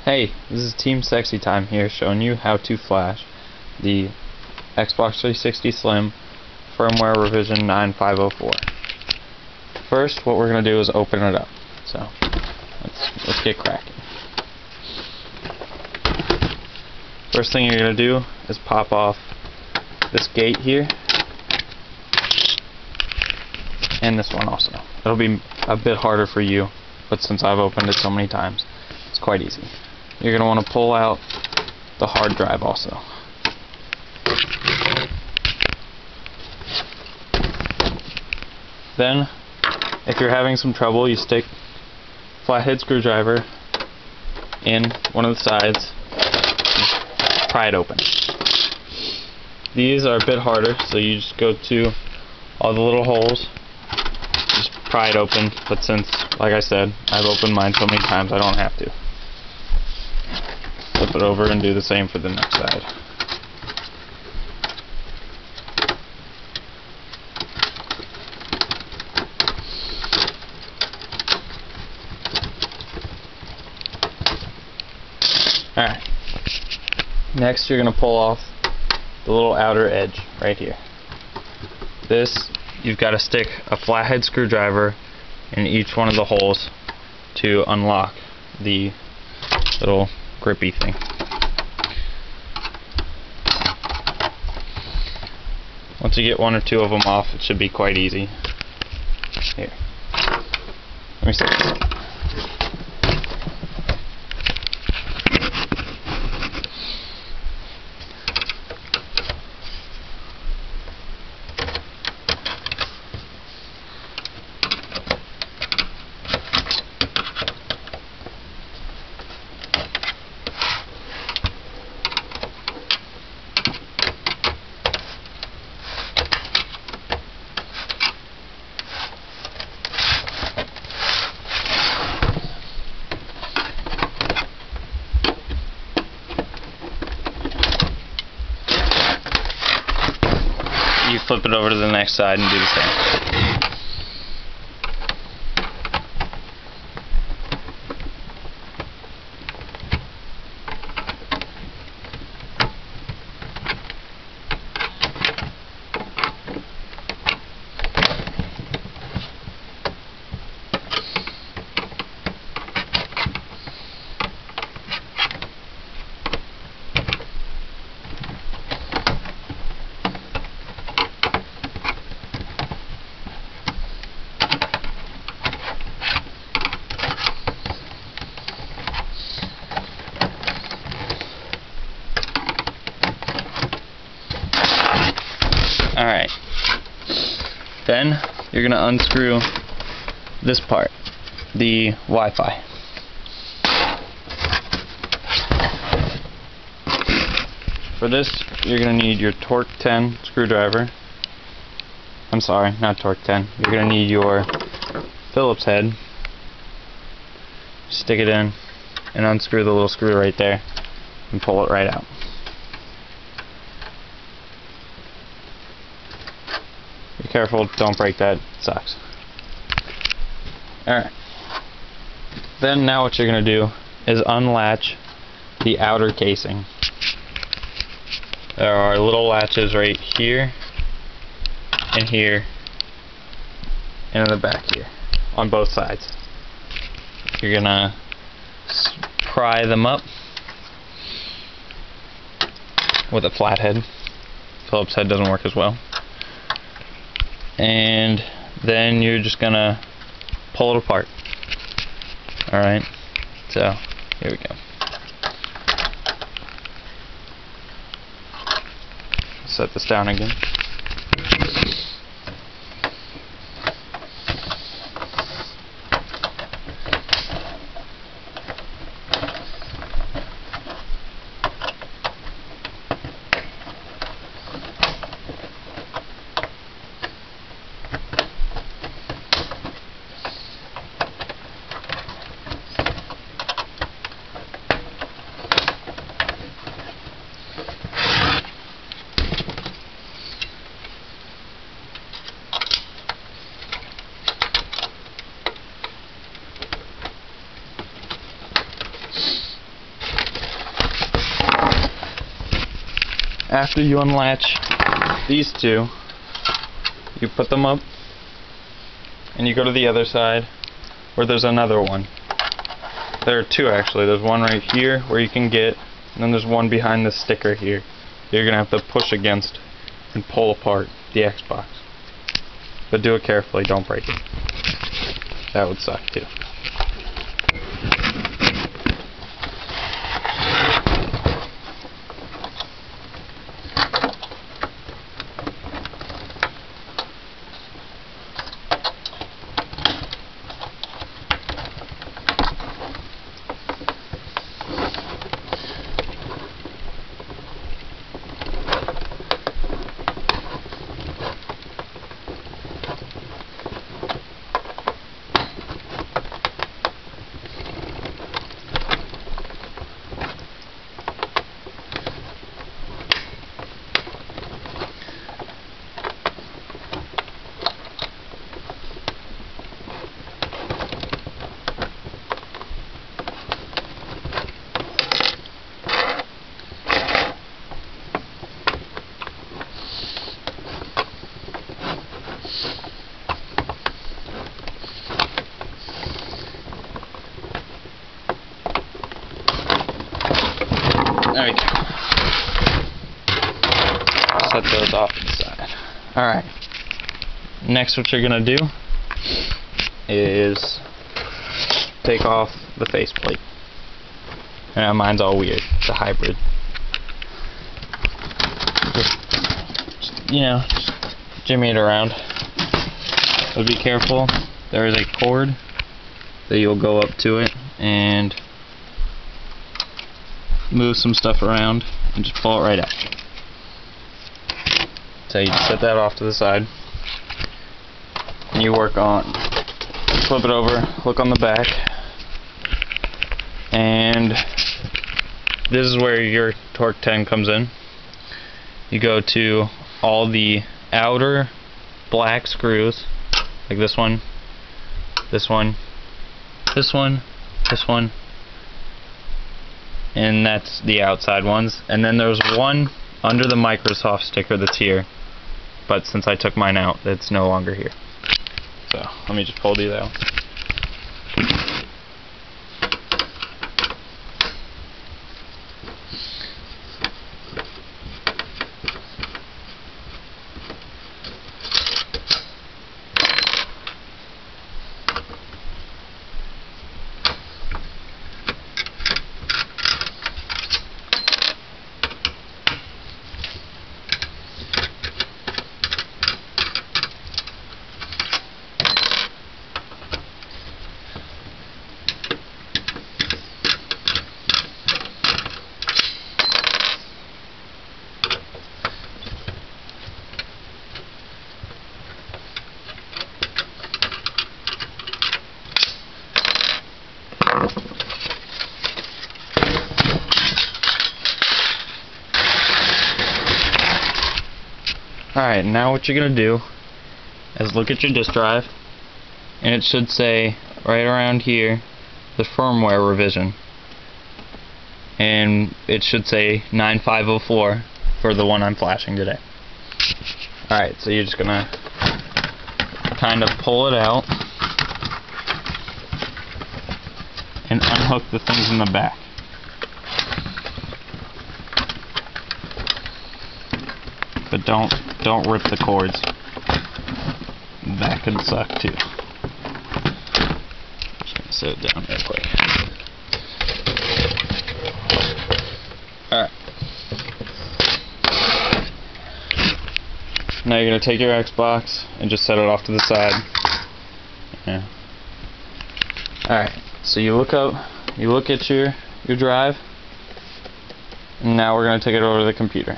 Hey, this is Team Sexy Time here, showing you how to flash the Xbox 360 Slim firmware revision 9.504. First, what we're going to do is open it up. So, let's get cracking. First thing you're going to do is pop off this gate here, and this one also. It'll be a bit harder for you, but since I've opened it so many times, it's quite easy. You're going to want to pull out the hard drive also. Then, if you're having some trouble, you stick flathead screwdriver in one of the sides, pry it open. These are a bit harder, so you just go to all the little holes, just pry it open, but since, like I said, I've opened mine so many times, I don't have to. Flip it over and do the same for the next side. Alright. Next you're going to pull off the little outer edge right here. This, you've got to stick a flathead screwdriver in each one of the holes to unlock the little grippy thing. Once you get one or two of them off, it should be quite easy. Here. Let me set this up. You flip it over to the next side and do the same. Alright, then you're going to unscrew this part, the Wi-Fi. For this, you're going to need your Torque 10 screwdriver. I'm sorry, not Torque 10. You're going to need your Phillips head. Stick it in and unscrew the little screw right there and pull it right out. Be careful, don't break that, it sucks. Alright. Then now what you're going to do is unlatch the outer casing. There are little latches right here, and here, and in the back here, on both sides. You're going to pry them up with a flathead. Phillips head doesn't work as well. And then you're just gonna pull it apart. Alright, so here we go. Set this down again. after you unlatch these two, you put them up, and you go to the other side where there's another one. There are two actually. There's one right here where you can get, and then there's one behind the sticker here. You're gonna have to push against and pull apart the Xbox. But do it carefully, don't break it. That would suck too. There we go. Set those off to the side. Alright. Next what you're going to do is take off the faceplate. And mine's all weird. It's a hybrid. Just, you know, just jimmy it around. But be careful. There is a cord that you'll go up to it and move some stuff around and just pull it right out. So you set that off to the side and you work on, flip it over, look on the back, and this is where your Torque 10 comes in. You go to all the outer black screws, like this one, this one, this one, this one, and that's the outside ones. And then there's one under the Microsoft sticker that's here, but since I took mine out, it's no longer here. So let me just pull these out. Alright, now what you're going to do is look at your disk drive, and it should say right around here the firmware revision, and it should say 9504 for the one I'm flashing today. Alright, so you're just going to kind of pull it out and unhook the things in the back. But don't rip the cords. That could suck too. Just gonna set it down real quick. Alright. Now you're gonna take your Xbox and just set it off to the side. Yeah. Alright, so you look up, you look at your drive, and now we're gonna take it over to the computer.